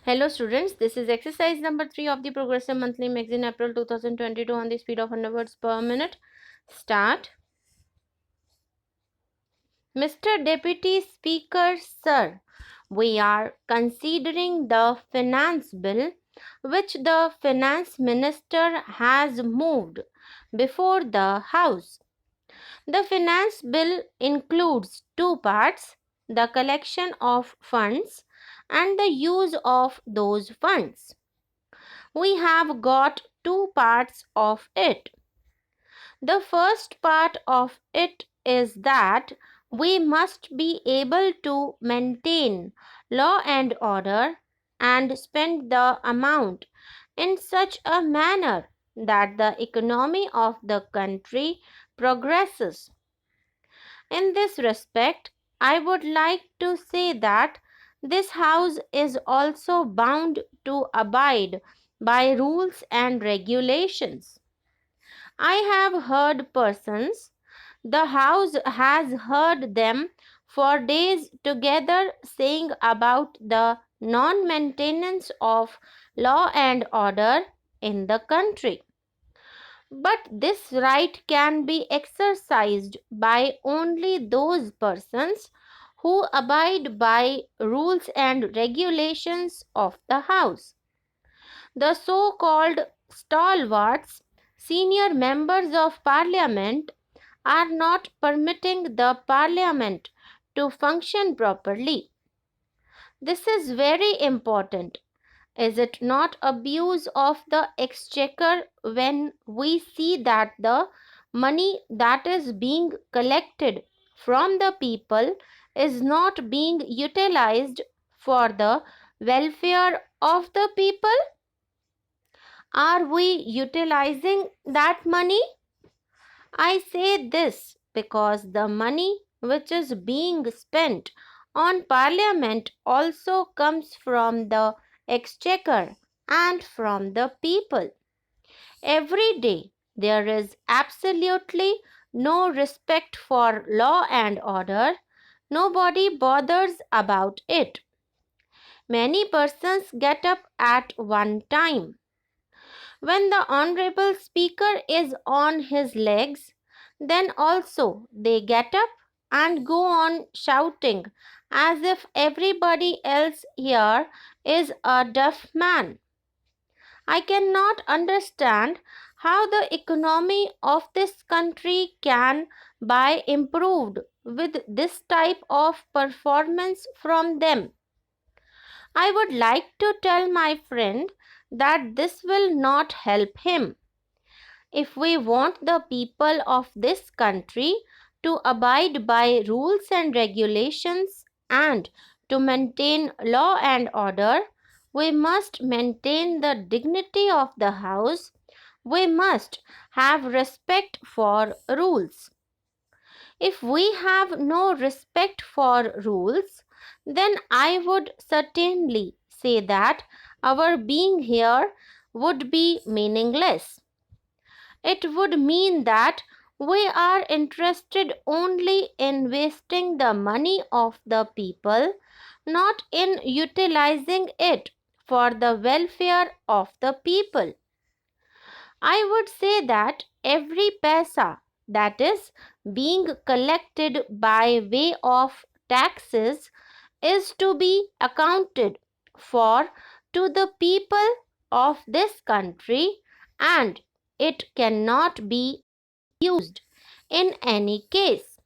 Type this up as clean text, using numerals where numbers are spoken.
Hello students, this is exercise number 3 of the Progressive Monthly Magazine April 2022 on the speed of 100 words per minute. Start. Mr. Deputy Speaker, sir, we are considering the finance bill which the finance minister has moved before the House. The finance bill includes two parts: the collection of funds and the use of those funds. We have got two parts of it. The first part of it is that we must be able to maintain law and order and spend the amount in such a manner that the economy of the country progresses. In this respect, I would like to say that this House is also bound to abide by rules and regulations. I have heard persons, the House has heard them for days together saying about the non maintenance of law and order in the country. But this right can be exercised by only those persons who abide by rules and regulations of the House. The so called stalwarts, senior members of Parliament, are not permitting the Parliament to function properly. This is very important. Is it not abuse of the exchequer when we see that the money that is being collected from the people is not being utilized for the welfare of the people? Are we utilizing that money? I say this because the money which is being spent on Parliament also comes from the exchequer and from the people. Every day there is absolutely no respect for law and order. Nobody bothers about it. Many persons get up at one time. When the Honorable Speaker is on his legs, then also they get up and go on shouting as if everybody else here is a deaf man. I cannot understand how the economy of this country can be improved with this type of performance from them. I would like to tell my friend that this will not help him. If we want the people of this country to abide by rules and regulations and to maintain law and order, we must maintain the dignity of the House. We must have respect for rules. If we have no respect for rules, then I would certainly say that our being here would be meaningless. It would mean that we are interested only in wasting the money of the people, not in utilizing it for the welfare of the people. I would say that every paisa that is being collected by way of taxes is to be accounted for to the people of this country, and it cannot be used in any case.